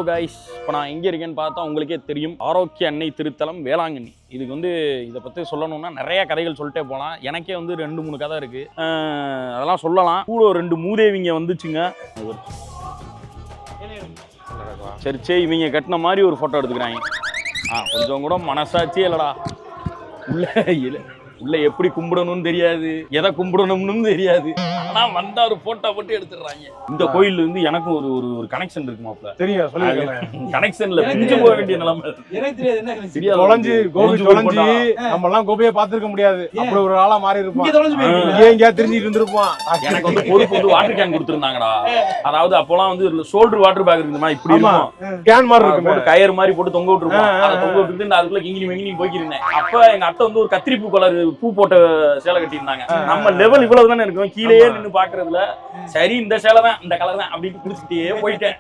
Guys, இப்போ நான் எங்கே இருக்கேன்னு பார்த்தா உங்களுக்கே தெரியும். ஆரோக்கிய அன்னை திருத்தலம் வேளாங்கண்ணி. இதுக்கு வந்து இதை பற்றி சொல்லணும்னா நிறைய கதைகள் சொல்லிட்டே போகலாம். எனக்கே வந்து 2-3 கதை இருக்குது, அதெல்லாம் சொல்லலாம். கூட 2 மூதேவிங்க வந்துச்சுங்க. சரி இவங்க கட்டின மாதிரி ஒரு ஃபோட்டோ எடுத்துக்கிறாங்க. கொஞ்சம் கூட மனசாட்சியே இல்லைடா. உள்ள எப்படி கும்பிடணும்னு தெரியாது, எதை கும்பிடணும்னு தெரியாது. ஆனா வந்தா ஒரு போட்டோ போட்டு எடுத்துடுறாங்க. இந்த கோயில் வந்து எனக்கு ஒரு ஒரு கனெக்ஷன் இருக்கு மாப்ள. தெரியும், சொல்லுங்க. கனெக்ஷன்ல பிஞ்சு போக வேண்டிய நிலைமை. எனக்கு தெரியாது என்ன கனெக்ஷன். தொலைஞ்சு நம்ம எல்லாம் கோபியை பார்த்திருக்க முடியாது. அப்படி ஒரு ஆளா மாறி இருப்பான். எங்கேயா தெரிஞ்சிட்டு இருந்திருப்பான். எனக்கு வந்து பொறுப்பு வந்து வாட்டர் கேன் கொடுத்துருந்தாங்கடா. அதாவது அப்போலாம் வந்து ஷோல்டர் வாட்டர் பேக் இருக்குமா, இப்படி இருக்கும் கேன் மாதிரி இருக்கும், போட்டு கயிறு மாதிரி போட்டு தொங்க விட்டுருப்பான். அதை தொங்க விட்டுட்டு நான் அதுக்குள்ள கிங்கினி மெங்கினி போய்க்கிருந்தேன். அப்ப எங்க அத்தை வந்து ஒரு கத்திரிப்பூ கலர் பூ போட்ட சேலை கட்டியிருந்தாங்க. நம்ம லெவல் இவ்வளவு தானே இருக்கும், கீழே நின்று பாக்குறதுல. சரி இந்த சேலை தான், இந்த கலர் தான் அப்படின்னு குடிச்சுட்டே போயிட்டேன்.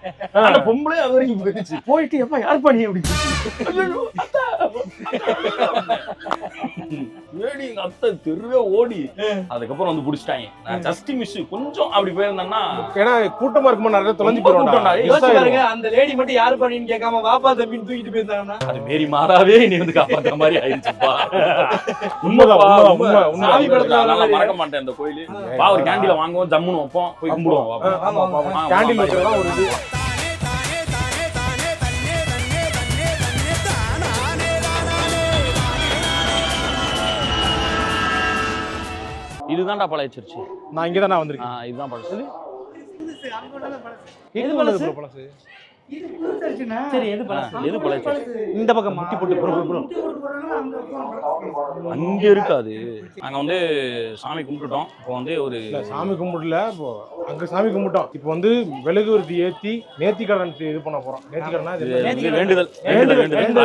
அந்த பொம்பளை அது வரைக்கும் போயிடுச்சு. போயிட்டு எப்ப யார் பண்ணி அப்படி எங்க அத்தை தெருவே ஓடி அதுக்கப்புறம் வந்து புடிச்சிட்டாங்க. நான் ஜஸ்ட் மிஸ் கொஞ்சம் அப்படி போயிருந்தேன்னா, ஏன்னா கூட்டமா இருக்கும்போது நிறைய தொலைஞ்சு போயிடும். அந்த லேடி மட்டும் யாரு பண்ணின்னு கேட்காம வாப்பா தம்பின்னு தூக்கிட்டு போயிருந்தாங்கன்னா அது மேரி மாறாவே நீ வந்து காப்பாத்துற மாதிரி ஆயிடுச்சுப்பா. உண்மைதான். மறக்க மாட்டேன் அந்த கோயிலு. ஒரு கேண்டில வாங்குவோம், ஜம்முன்னு வைப்போம், போய் கும்பிடுவோம். கேண்டில் வச்சதா ஒரு இது. இதுதான்டா பழைய சர்ச். நான் இங்க தான் வந்திருக்கேன். இதுதான் பழசு. எது பழசு? சரி, எது பழசு? எது பழசு? இந்த பக்கம் முட்டி போட்டு அங்க இருக்காது. நாங்க வந்து சாமி கும்பிட்டுட்டோம். இப்போ வந்து ஒரு சாமி கும்பிடல, இப்போ அங்க சாமி கும்பிட்டோம். இப்போ வந்து மெழுகுவர்த்தி ஏத்தி நேர்த்திக்கடன் இது பண்ண போறோம். நேர்த்திக்கடனா வேண்டுதல்.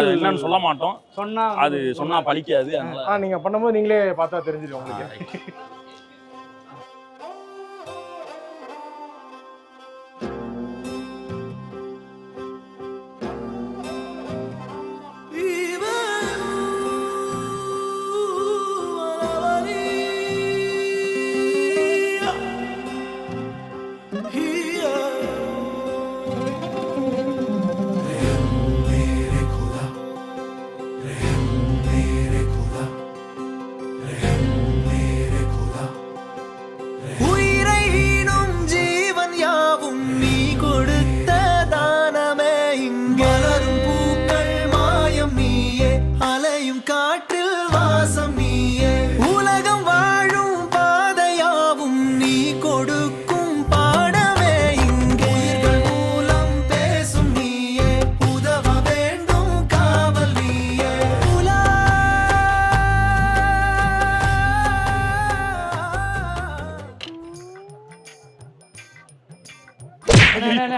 அது என்னன்னு சொல்ல மாட்டோம். சொன்னா அது சொன்னா பலிக்காது. அதனால நீங்க பண்ணும்போது நீங்களே பார்த்தா தெரிஞ்சிடும் உங்களுக்கு.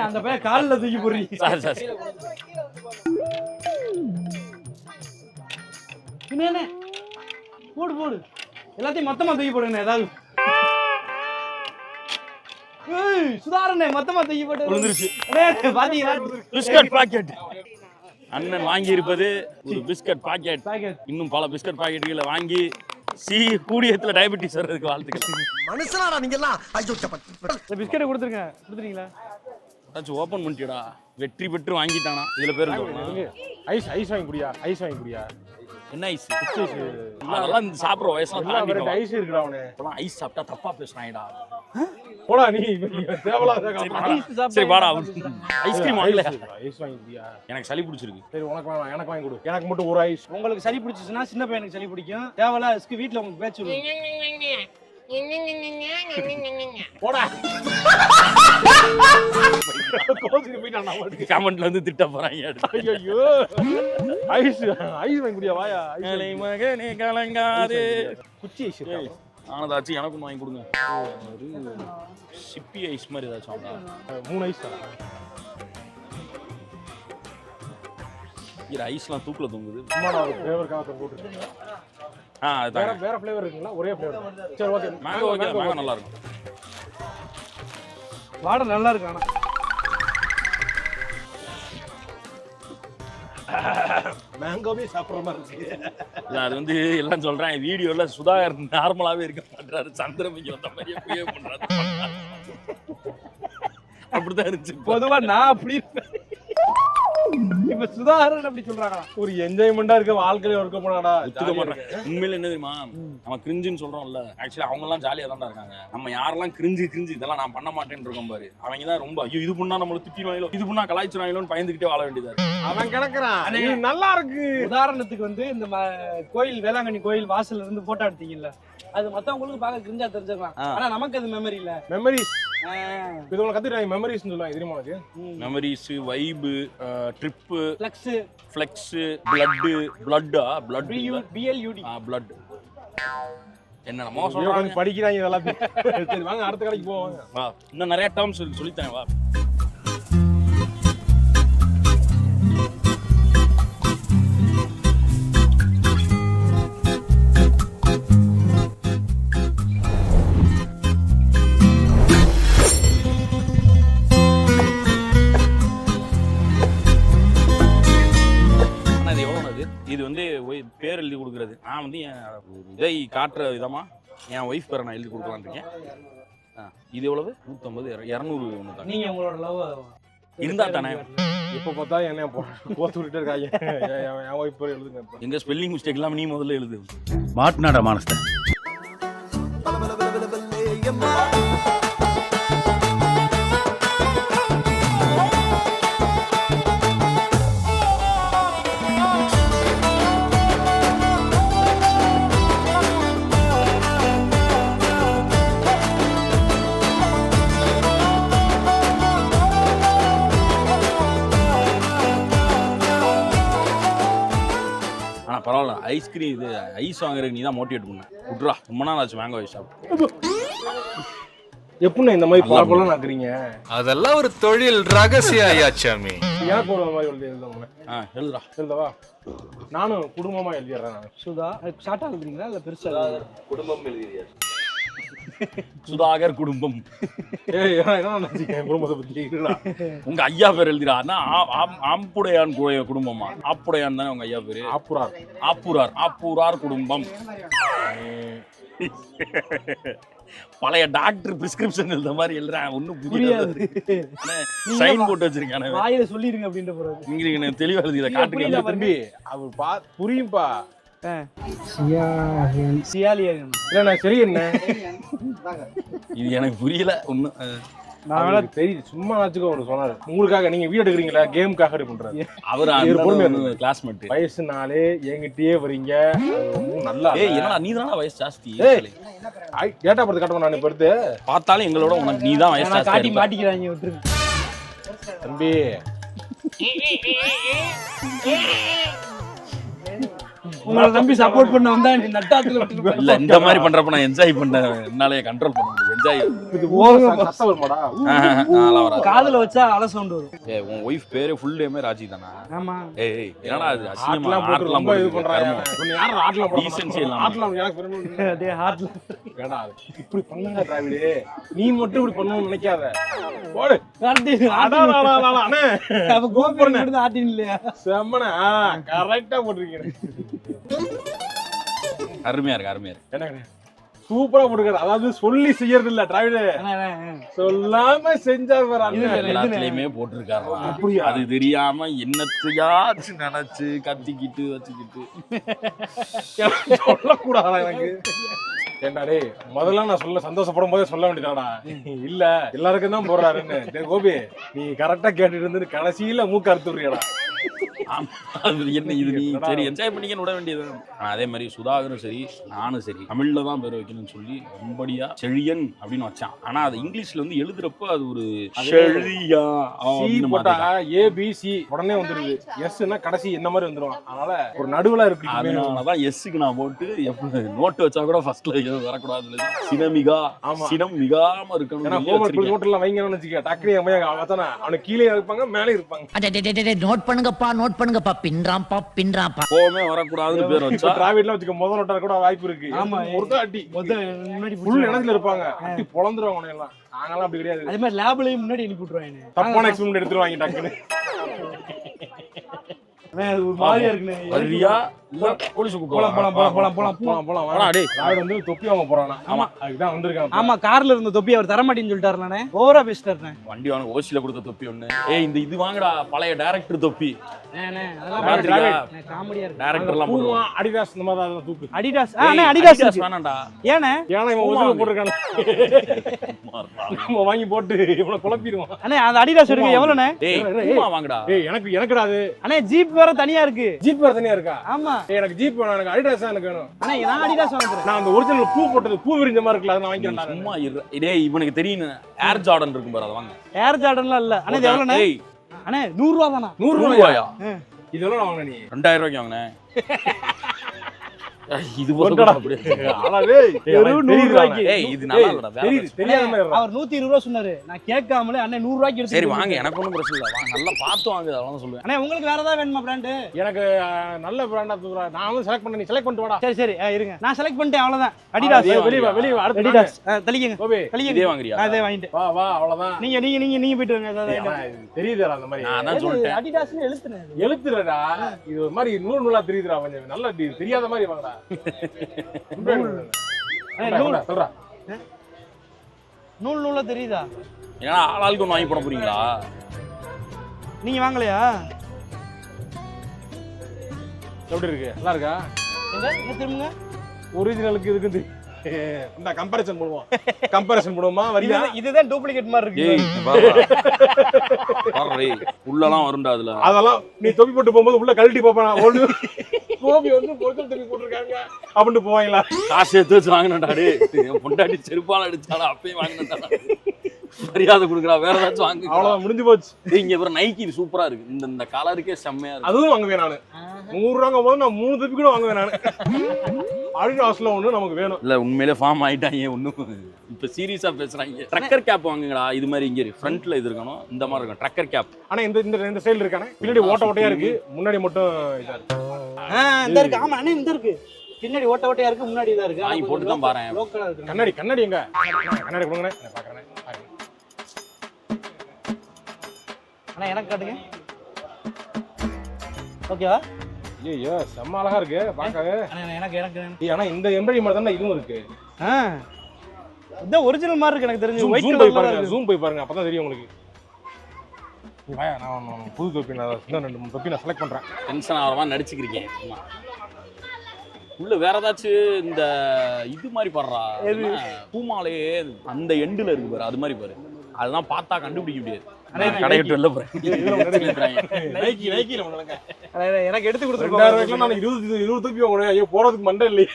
அந்த பையன் கால்ல தூக்கி போடுறீங்க. போடு எல்லாத்தையும் மொத்தமா தூக்கி போடுங்க. ஏதாவது சுதாரணை மொத்தமா தூக்கி போட்டு விழுந்துருச்சு. பாத்தீங்களா, பிஸ்கட் பாக்கெட் அண்ணன் வாங்கி இருப்பது ஒரு பிஸ்கட் பாக்கெட். இன்னும் பல பிஸ்கட் பாக்கெட்டுகளை வாங்கி கூடியத்துல டயபெட்டிஸ் வர்றதுக்கு வாழ்த்துக்கள். மனுஷனாடா நீங்க எல்லாம். பிஸ்கட் கொடுத்துறீங்களா? ஓபன் பண்ணிட்டா, வெற்றி பெற்று வாங்கிட்டானா. இதுல பேர் ஐஸ் வாங்கி குடியா. ஐஸ் வாங்கி குடியா. என்ன ஐஸ்? அதெல்லாம் சாப்பிடுற வயசுல ஐஸ் இருக்குடா. அவனே ஐஸ் சாப்பிட்டா தப்பா பேசுறாங்கடா. போடா நீ தேவலாத. சரி வாடா, ஐஸ்கிரீம் வாங்கல. ஐஸ் வாங்கி குடியா. எனக்கு சளி பிடிச்சிருக்கு. சரி உனக்கு வேணாம், எனக்கு வாங்கி கொடு. எனக்கு மட்டும் ஒரு ஐஸ். உங்களுக்கு சளி பிடிச்சிச்சுன்னா சின்ன பையனுக்கு சளி பிடிக்கும். தேவலா ஐஸ்க்கு வீட்ல உங்களுக்கு பேச்சு போடா. கமெண்ட்ல வந்து திட்ட போறாங்க. ஐயோ ஐஸ் வாங்கி குடியா. வாயா மகனே கலங்காதே. குச்சி ஐஸ் ஆனதாச்சு எனக்கும் வாங்கி கொடுங்க. சிப்பி ஐஸ் மாதிரி ஏதாச்சும் 3 ஐஸ் தான். இது ஐஸ்லாம் தூக்குல தொங்குது. வேற ஃப்ளேவர் இருக்குங்களா? ஒரே ஃப்ளேவர். சரி ஓகே. மேங்கோ நல்லா இருக்கும். வாடை நல்லா இருக்கு. ஆனா மேங்கோவே சாப்பிட்ற மாதிரி இருக்கு. அது வந்து எல்லாம் சொல்றேன் வீடியோல சுதாகர் நார்மலாவே இருக்க மாட்டாரு. சந்திரமுகி வந்த மாதிரியே பிஹேவ் பண்றாரு. அப்படிதான் இருந்துச்சு. பொதுவா நான் அப்படி இப்ப சுதாகரன் அப்படி சொல்றாங்களா? ஒரு என்ஜாய்மெண்டா இருக்க வாழ்க்கையில இருக்க போனாடா. உண்மையில என்ன தெரியுமா, நம்ம கிரிஞ்சுன்னு சொல்றோம்ல, ஆக்சுவலி அவங்க எல்லாம் ஜாலியா தான்டா இருக்காங்க. நம்ம யாரெல்லாம் கிரிஞ்சு இதெல்லாம் நான் பண்ண மாட்டேன்னு இருக்கோம் பாரு, அவங்க தான் ரொம்ப ஐயோ இது பண்ணா நம்மள திட்டிடுவாங்களோ, இது பண்ணா கலாய்ச்சிடுவாங்களோன்னு பயந்துகிட்டே வாழ வேண்டியதா இருக்கு. அவன் கிடக்குறான் நல்லா இருக்கு. உதாரணத்துக்கு வந்து இந்த கோயில் வேளாங்கண்ணி கோயில் வாசல்ல இருந்து போட்டோ எடுத்தீங்கல்ல, அது மத்தவங்களுக்கு பார்க்க கிரிஞ்சா தெரிஞ்சுக்கலாம். ஆனா நமக்கு அது மெமரி இல்ல. மெமரிஸ் இது உனக்கு கத்துறாங்க. மெமரிஸ்னு சொல்லுவாங்க தெரியுமா உனக்கு? மெமரிஸ், வைப், ட்ரிப், ஃப்ளெக்ஸ், பிளட்டா BLUD பிளட் என்னமோ சொல்றாங்க. படிக்கிறாங்க இதெல்லாம். சரி வாங்க அடுத்த கடைக்கு போவாங்க. வா இன்னும் நிறைய டேர்ம்ஸ் சொல்லித்தரேன் வா. இது வந்து பேர் எழுதி கொடுக்கறது. நான் வந்து என் இதை காட்டுற விதமா என் ஒய்ஃப் பேரை நான் எழுதி கொடுக்கலான்னு இருக்கேன். இது எவ்வளவு? 150, 200 ஒன்று தான். நீங்க உங்களோட லவ் இருந்தா தானே. எப்போ பார்த்தா என்ன போத்து விட்டுட்டு இருக்காங்க. என் ஒய்ஃப் பேர் எழுதுங்க. எங்க ஸ்பெல்லிங் மிஸ்டேக் இல்லாம நீ முதல்ல எழுது. மாட்டினாடா மானஸ்த. பரவாயில்ல, ஐஸ்கிரீம் இது ஐஸ் வாங்குறதுக்கு நீ தான் மோட்டிவேட் பண்ண. விட்றா ரொம்ப நாள் ஆச்சு மேங்கோ ஐஸ் சாப்பிட்டு. எப்படின்னா இந்த மாதிரி பழப்பழம் ஆக்குறீங்க? அதெல்லாம் ஒரு தொழில் ரகசியம் ஐயாச்சாமி. எனக்கு ஒரு மாதிரி எழுதுங்க. எழுதுறா. எழுதவா? நானும் குடும்பமா எழுதிடுறேன். சுதா ஷார்ட்டா எழுதுறீங்களா இல்ல பெருசா? குடும்பம் எழுதியா? சுதாகர் குடும்பம். குடும்பத்தை பத்தி உங்க ஐயா பேர் எழுதிடா. ஆம்புடையான் குடும்பமா? ஆப்புடையான் தானே உங்க ஐயா பேரு? ஆப்பூரார் குடும்பம். பழைய டாக்டர் பிரிஸ்கிரிப்ஷன் எழுத மாதிரி எழுதுறேன். ஒன்னும் புரியாது. சைன் போட்டு வச்சிருக்கானே. வாயில சொல்லிருங்க அப்படின்ற போறாரு. இங்க தெளிவா எழுதிட காட்டுங்க தம்பி. அவர் புரியும்பா. இது எனக்கு புரியல ஒண்ணு. தெரியுது சும்மா வச்சுக்கோ. ஒரு சொன்னாரு உங்களுக்காக நீங்க வீடியோ எடுக்கிறீங்களா, கேமுக்காக பண்றாரு. அவர் கிளாஸ்மேட். வயசுனாலே என்கிட்டயே வரீங்க. நல்லா என்னடா நீ தானே வயசு ஜாஸ்தி. டேட்டா பர்த் காட்டுவோம். நான் இப்ப பார்த்தாலும் எங்களோட உனக்கு நீ தான் வயசு ஜாஸ்தி. காட்டி மாட்டிக்கிறாங்க தம்பி. உங்களை நம்பி சப்போர்ட் பண்ண வந்தா நட்டாத்துல இல்ல இந்த மாதிரி பண்றப்ப நான் என்ஜாய் பண்ண என்னாலே கண்ட்ரோல் பண்ண முடியும். என்ஜாய் இது ஓவர் சத்தம் வருமாடா? காதுல வச்சா அல சவுண்ட் வரும். ஏய் உன் வைஃப் பேரே ஃபுல் நேமே ராஜி தானா? ஆமா. ஏய் என்னடா அது அசிங்கமா ஆட்லாம் போட்டு இது பண்றாங்க. நீ யார ஆட்லாம் போடு? டீசன்சி இல்ல. ஆட்லாம் எனக்கு பெருமை. டேய் ஹார்ட்ல ஏடா இப்படி பண்ணாத டிராவிடே. நீ மட்டும் இப்படி பண்ணனும்னு நினைக்காத. போடு. அடடா அண்ணே. அப்ப கோபுரம் எடுத்து ஆட்டின் இல்லையா? செம்மனா கரெக்ட்டா போட்டுருக்கீங்க. அருமையா இருக்கு. என்ன சூப்பரா போட்டுருக்காரு. அதாவது சொல்லி செய்யறது இல்ல டிராவிடே. சொல்லாம செஞ்சார் வர. எல்லாத்துலயுமே போட்டிருக்காரு. அது தெரியாம என்னத்தையாச்சு நினைச்சு கத்திக்கிட்டு வச்சுக்கிட்டு சொல்லக்கூடாதா எனக்கு? ஏண்டாடே முதல்ல நான் சொல்ல சந்தோஷப்படும் போதே சொல்ல வேண்டியதாடா. இல்ல எல்லாருக்கும் தான் போடுறாருன்னு. கோபி நீ கரெக்டா கேட்டுட்டு இருந்து கடைசியில மூக்க அறுத்து விடுறியடா. என்ன இது நீ சரி என்ஜாய் பண்ணிக்க விட வேண்டியது. அதே மாதிரி சுதாகரும் சரி நானும் சரி தமிழ்ல தான் பேர் வைக்கணும்னு சொல்லி ரொம்படியா செழியன் அப்படின்னு வச்சான். ஆனா அது இங்கிலீஷ்ல வந்து எழுதுறப்ப அது ஒரு செழியா போட்டா ABC உடனே வந்துருது. எஸ்னா கடைசி என்ன மாதிரி வந்துரும். அதனால ஒரு நடுவுல இருக்கு. அதனாலதான் எஸ்க்கு நான் போட்டு எப்படி நோட்டு வச்சா கூட ஃபர்ஸ்ட்ல எதுவும் வரக்கூடாது. சினமிகா சினம் மிகாம இருக்கணும். நோட்டெல்லாம் வைங்கன்னு வச்சுக்க. டக்குனு அவனுக்கு கீழே இருப்பாங்க மேலே இருப்பாங்க. நோட் பண்ணுங்கப்பா பின்றாம்பா கோவமே வரக்கூடாதுன்னு பேர் வச்சா டிராவிட்ல வச்சுக்க. முதல் நோட்டா கூட வாய்ப்பு இருக்கு. ஆமா ஒருத்த அடி முன்னாடி ஃபுல் எனர்ஜில இருப்பாங்க. அடி பொளந்துருவாங்க உன்னை எல்லாம். நாங்கலாம் அப்படி கிடையாது. அதே மாதிரி லேப்லயும் முன்னாடி அனுப்பி விட்டுருவாங்க. தப்பான எக்ஸ்பெரிமெண்ட் எடுத்துருவாங்க டக்குனு. ஒரு மாதிரியா இருக்குனே. சரியா போலீஸ் போலாம் போலாம் போலாம் போலாம் போலாம் போலாம் போலாம் போலாம் டேய். ராவிட வந்து தொப்பி வாங்க போறானா ஆமா. அதுக்குதான் வந்திருக்கான் ஆமா கார்ல இருந்த தொப்பி அவர் தரமாட்டேன்னு சொல்லிட்டாருண்ணே ஓவரா பேசிட்டாருண்ணே வண்டி வாங்க ஓசில கொடுத்த தொப்பி ஒண்ணு. ஏய் இந்த இது வாங்கடா பழைய டைரக்டர் தொப்பி. காமெடியா இருக்கு டைரக்டர்லாம் பூமா போடுவான். அடிடாஸ் இந்த மாதிரி தான் தூக்கு அடிடாஸ் ஏய், அடிடாஸ் Adidas வேணாம்டா. ஏண்ணே ஏன்னா இவன் பூமா ஒதுங்க வாங்கு. போட்டிருக்கான நம்ம வாங்கி போட்டு இவனை குழப்பிடுவான் அண்ணே அந்த அடிடாஸ் எடுக்க எவ்வளவுண்ணே டேய் ஏய், பூமா வாங்கடா. ஏய் எனக்குடா அது அண்ணே ஜீப் வேற தனியா இருக்கு ஜீப் வேற தனியா இருக்கா ஆமா ஏய் எனக்கு ஜீப் வேணும் எனக்கு அடிடாஸ் தான் எனக்கு வேணும் அண்ணே நான் அடிடாஸ் வாங்குறேன் நான் அந்த ஒரிஜினல் பூ போட்டது பூ விரிஞ்ச மாதிரி இருக்குல்ல அதை நான் வாங்கிக்கிறேன் சும்மா இரு. டேய் இவனுக்கு தெரியும் ஏர் ஜார்டன் இருக்கும் பாரு அத வாங்க. ஏர் ஜார்டன்லாம் இல்ல அண்ணே இது எவ்வளவுண்ணே ஏய் அண்ணே 100 ரூபா தானா 100 100 ரூபாயா ரூபாயா? இதெல்லாம் நான் வாங்கினேன் நீ 2000 ரூபாய்க்கு வாங்கினேன். இது கொண்டடா. ஆளாவே வெறும் 100 ரூபாய்க்கு. ஏய் இது நல்லா இல்லடா. வேற தெரியுது ஏதாச்சும். தெரியாத மாதிரி இருக்கா? அவர் 120 ரூபா சொன்னாரு நான் கேட்காமலே அண்ணே 100 ரூபாய்க்கு எடுத்து சரி வாங்க எனக்கு ஒன்றும் பிரச்சனை இல்லை. வாங்க நல்லா பார்த்து வாங்க அவ்வளோதான் சொல்லுவேன். அண்ணே உங்களுக்கு வேற ஏதாவது வேணுமா பிராண்ட் எனக்கு நல்ல பிராண்டா தூக்குறா நான் வந்து செலக்ட் பண்ண நீ செலக்ட் பண்ணிட்டு வாடா சரி சரி இருங்க நான் செலக்ட் பண்ணிட்டேன் அவ்வளவுதான் அடிடாஸ் வெளிய வா அடுத்து அடிடாஸ் தலிக்கங்க கோபி தலிக்கங்க இதே வாங்குறியா? நான் இதே வாங்கிட்டு வா வா அவ்வளவுதான் நீங்க நீங்க நீங்க நீங்க போயிட்டு வாங்க ஏதாவது ஆனா, இது தெரியுதுடா அந்த மாதிரி நான் அதான் சொல்லிட்டேன். அடிடாஸ்னு எழுத்துனே எழுத்துறடா இது ஒரு மாதிரி நூலா தெரியுதுடா கொஞ்சம் நல்லா தெரியாத மாதிரி வாங்கடா நூல் சொல்றா நூல் நூலா தெரியுதா ஏன்னா ஆளாளுக்கு ஒன்று வாங்கி போட போறீங்களா? நீங்க வாங்கலையா எப்படி இருக்கு நல்லா இருக்கா எங்க என்ன திரும்புங்க ஒரிஜினலுக்கு இதுக்கு இந்த கம்பேரிசன் பண்ணுவோம் கம்பேரிசன் பண்ணுவோமா வரியா இதுதான் டூப்ளிகேட் மாதிரி இருக்கு ஏய் பாரு உள்ளலாம் வரும்டா அதுல. அதெல்லாம் நீ தொப்பி போட்டு போகும்போது உள்ள கழட்டி பாப்பா ஓடு கோபி வந்து பொருட்கள் தொப்பி போட்டுருக்காங்க அப்படின்னு போவாங்களா? காசு எடுத்து வச்சு வாங்கினடா டே. என் பொண்டாட்டி செருப்பால அடிச்சாலும் அப்பயும் வாங்கினடா. மரியாதை கொடுக்குறா வேற ஏதாச்சும் வாங்க. அவ்வளவுதான் முடிஞ்சு போச்சு. இங்க அப்புறம் நைக்கி இது சூப்பரா இருக்கு. இந்த கலருக்கே செம்மையா இருக்கு. அதுவும் வாங்குவேன் நானு 100 ரூபாங்க போது நான் 3 தொப்பி கூட வாங்குவேன் நானு. அடிடாஸ்ல ஒண்ணு நமக்கு வேணும். இல்ல உண்மையிலே ஃபார்ம் ஆயிட்டாங்க ஒண்ணும். இப்ப சீரியஸா பேசுறாங்க. ட்ரக்கர் கேப் வாங்குங்கடா. இது மாதிரி இங்க இருக்கு. ஃப்ரண்ட்ல இது இருக்கணும். இந்த மாதிரி இருக்கும் ட்ரக்கர் கேப். ஆனா இந்த ஸ்டைல் இருக்கானே பின்னாடி ஓட்ட ஓட்டையா இருக்கு முன்னாடி மட்டும் இதா இருக்கு. இந்த இருக்கு ஆமா அண்ணே இந்த இருக்கு பின்னாடி ஓட்ட ஓட்டையா இருக்கு முன்னாடி இதா இருக்கு வாங்கி போட்டு தான் பாறேன். லோக்கலா இருக்கு கண்ணாடி எங்க கண்ணாடி கொடுங்கண்ணே நான் பாக்குறேன். அண்ணா எனக்கு காட்டுங்க ஓகேவா ஐயோ செம்ம அழகா இருக்கு பார்க்கவே. அண்ணா எனக்கு எனக்கு ஏய், ஆனா இந்த எம்ப்ராய்டரி மாதிரி தானே இதுவும் இருக்கு. இதான் ஒரிஜினல் மாதிரி இருக்கு எனக்கு தெரிஞ்சு ஒயிட் ஜூம் போய் கலர்ல பாருங்க இருக்கு ஜூம் போய் பாருங்க அப்பதான் தெரியும் உங்களுக்கு. வாயா நான் புது தொப்பி நான் இன்னும் 2 3 தொப்பி நான் செலக்ட் பண்றேன். டென்ஷன் ஆகிறமா நடிச்சுக்கிறீங்க. சும்மா. உள்ள வேற ஏதாச்சும் இந்த இது மாதிரி பாடுறா பூமாலே அந்த எண்டுல இருக்கு பாரு அது மாதிரி பாரு. அதெல்லாம் பார்த்தா கண்டுபிடிக்க முடியாது. கடையிட்டு வெளில போறேன். நைக்கில பண்ணுங்க. எனக்கு எடுத்து 2000 கொடுத்துருக்கோம் ரூபாய்க்கு நான் 20 தொப்பி வாங்குறேன். ஐயோ போறதுக்கு மண்டை இல்லையே.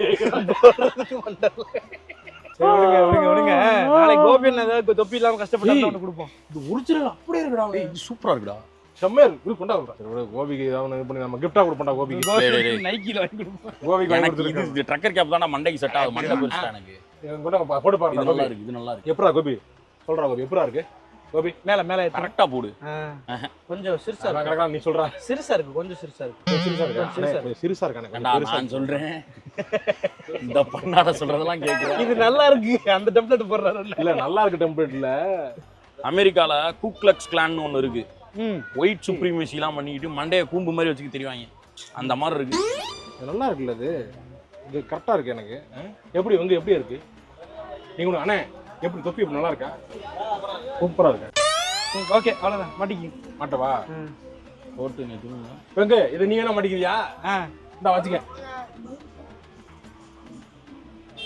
சரி விடுங்க விடுங்க நாளைக்கு கோபியன் ஏதாவது தொப்பி இல்லாம கஷ்டப்பட்டு ஒன்று கொடுப்போம் இது ஒரிஜினல் அப்படியே இருக்குடா. ஏய் இது சூப்பரா இருக்குடா. செம்மையா இருக்கு கொண்டா சரி விடு கோபிக்கு ஏதாவது இது பண்ணி நம்ம கிஃப்டா கொடுப்போம்டா கோபிக்கு. நைக்கில வாங்கி கொடுப்போம் கோபிக்கு வாங்கி எனக்கு கொடுத்துருக்கேன். இது ட்ரக்கர் கேப் தான் மண்டைக்கு செட் ஆகுது. மண்டை பெருசா எனக்கு. கொண்டா போட்டு இது பாருங்க. நல்லா இருக்கு. இது நல்லா இருக்கு. எப்படா கோபி சொல்றா கோபி எப்படா இருக்கு கோபி மேல மேல கரெக்டா போடு. கொஞ்சம் சிறுசா இருக்கு கரெக்டா நீ சொல்றா. சிறுசா இருக்கு கொஞ்சம் சிறுசா இருக்கு சிறுசா இருக்கா? கொஞ்சம் சிறுசா இருக்கானே. ஏண்டா நான் சொல்றேன். இந்த பண்ணாட சொல்றதெல்லாம் கேக்குறேன். இது நல்லா இருக்கு அந்த டெம்ப்ளேட் போடுறாரு இல்ல நல்லா இருக்கு டெம்ப்ளேட்ல. அமெரிக்கால குக்லக்ஸ் கிளான் ஒன்னு இருக்கு. ஒயிட் சுப்ரீமசி எல்லாம் பண்ணிக்கிட்டு மண்டைய கூம்பு மாதிரி வச்சுக்க தெரிவாங்க. அந்த மாதிரி இருக்கு. நல்லா இருக்குல்ல இது. இது கரெக்டா இருக்கு எனக்கு. எப்படி வந்து எப்படி இருக்கு நீங்க அண்ணே எப்படி தொப்பி எப்படி நல்லா இருக்கா? சூப்பரா இருக்கு. ஓகே அவ்வளவுதான் மாட்டிக்கு மாட்டவா போட்டு நிறுத்துங்க. வெங்க இது நீங்க என்ன மாட்டிக்கிறியா? இந்த வச்சுக்க.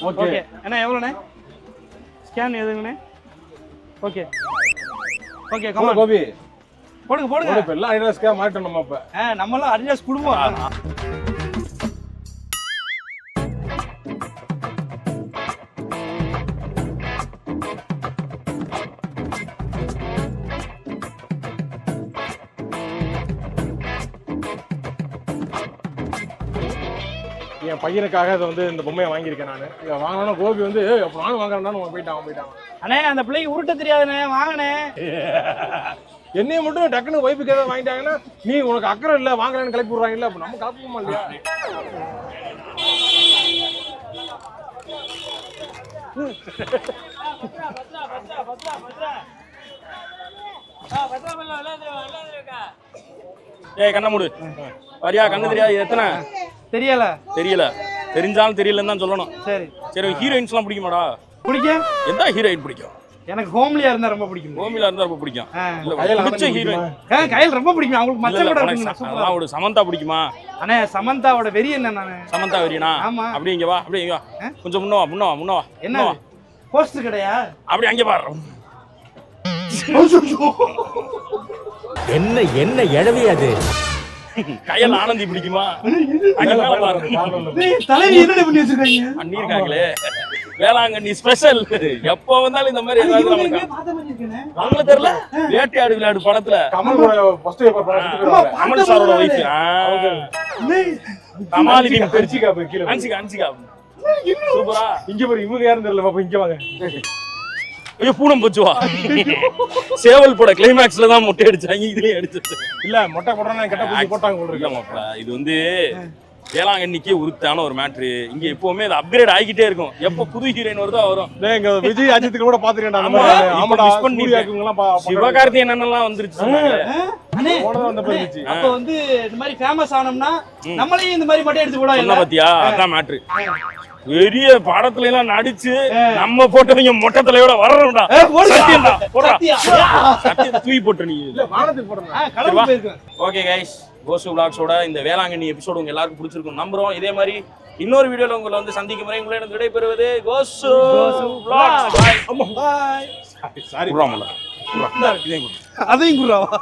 ஓகே ஓகே அண்ணா எவ்வளோண்ணே ஸ்கேன் எதுங்கண்ணே? ஓகே ஓகே கமான் கோபி போடுங்க போடுங்க இப்ப எல்லாம் அடிடாஸ்க்கா மாட்டோம் நம்ம இப்ப. நம்மளாம் அடிடாஸ் குடும்பம். என் பையனுக்காக இதை வந்து இந்த பொம்மையை வாங்கியிருக்கேன் நான். இதை வாங்கினா கோபி வந்து அப்போ நானும் வாங்குறேன்னு போயிட்டான். அண்ணே அந்த பிள்ளைக்கு உருட்ட தெரியாதுண்ணே வாங்கண்ணே. என்னைய மட்டும் டக்குன்னு ஒய்ஃபுக்கு ஏதாவது வாங்கிட்டாங்கன்னா நீ உனக்கு அக்கறை இல்லை வாங்குறேன்னு கிளப்பி விடுறாங்கல்ல. அப்போ நம்ம கிளப்புமா இல்லையா? ஏய் கண்ண மூடு. வரியா கண்ணு தெரியாது எத்தனை தெரியல. தெரிஞ்சாலும் தெரியலன்னு தான் சொல்லணும். சரி சரி, ஹீரோயின்ஸ்லாம் பிடிக்குமாடா? பிடிக்கும். எந்த ஹீரோயின் பிடிக்கும்? எனக்கு ஹோம்லியா இருந்தா ரொம்ப பிடிக்கும். கோமிலா இருந்தா ரொம்ப பிடிக்கும். இல்ல கையில் பிடிச்ச ஹீரோயின் கையில் ரொம்ப பிடிக்கும். அவங்களுக்கு மச்ச கூட இருக்குங்க. சூப்பரா. ஒரு சமந்தா பிடிக்குமா? அண்ணே சமந்தாவோட வெறி என்ன நானு? சமந்தா வெறியனா? ஆமா. அப்படியே இங்க வா, அப்படியே இங்க வா. கொஞ்சம் முன்ன வா. என்ன போஸ்டர் கடையா? அப்படியே அங்க பாரு. என்ன எழவி அது? கையில் ஆனந்தி பிடிக்குமா? அங்க மேல பாரு. தலைவி என்ன பண்ணி வச்சிருக்காங்க? பண்ணிருக்காங்களே வேளாங்கண்ணி ஸ்பெஷல். எப்போ வந்தாலும் இந்த மாதிரி ஏதாவது நமக்கு நம்மளுக்கு தெரியல. வேட்டையாடு விளையாடு படத்துல கமல் கூட ஃபர்ஸ்ட் பேப்பர் படம் கமல் சாரோட வைஃப் கமாலினி பெருச்சிக்கா போய் கீழே அன்சிகா சூப்பரா. இங்க பாரு, இவங்க யாரும் தெரியல பாப்பா. இங்க வாங்க. ஐயோ பூனம் போச்சுவா. சேவல் போட கிளைமேக்ஸ்ல தான் மொட்டை அடிச்சாங்க, இதுலயே அடிச்சிருச்சு. இல்ல மொட்டை போடுறாங்க, கெட்ட பூச்சி போட்டாங்க போல இல்ல இருக்கு. மாப்ள, இது வந்து வேளாங்கண்ணிக்கு உருத்தான ஒரு மேட்ரு. இங்க எப்பவுமே அது அப்கிரேட் ஆகிட்டே இருக்கும். எப்ப புது ஹீரோயின் வருதோ வரும். டேய் விஜய் அஜித்துக்கு கூட பாத்துறேன்டா அந்த ஆமா, மாதிரி. இப்ப ஆமாடா, miss பண்ணிட்டேன். சூர்யாக்குங்கலாம் சிவகார்த்திகேயன் அண்ணன்லாம் வந்துருச்சு சொன்னாங்க. அண்ணே போனது வந்த போயிடுச்சு. அப்ப வந்து இந்த மாதிரி ஃபேமஸ் ஆனோம்னா நம்மளையும் இந்த மாதிரி மட்டும் எடுத்து கூட என்ன பாத்தியா? அதான் மேட்ரு. பெரிய படத்துல எல்லாம் நடிச்சு நம்ம போட்டவங்க மொட்டை தலையோட வரணும்டா. சத்தியம்டா, போடா. சத்தியத்தை தூக்கி போட்டு நீ. இல்ல வானத்துக்கு போடுறேன். கடவுள் போயிருக்கேன். ஓகே கைஸ், கோசு விளாக்ஸோட இந்த வேளாங்கண்ணி எபிசோடு உங்க எல்லாருக்கும் பிடிச்சிருக்கும் நம்புறோம். இதே மாதிரி இன்னொரு வீடியோல உங்களை வந்து சந்திக்கும் முறை உங்களை எனக்கு விடைபெறுவது கோசு விளாக்ஸ். பாய். சாரி குர்ராமல. அதையும் குர்ராவா?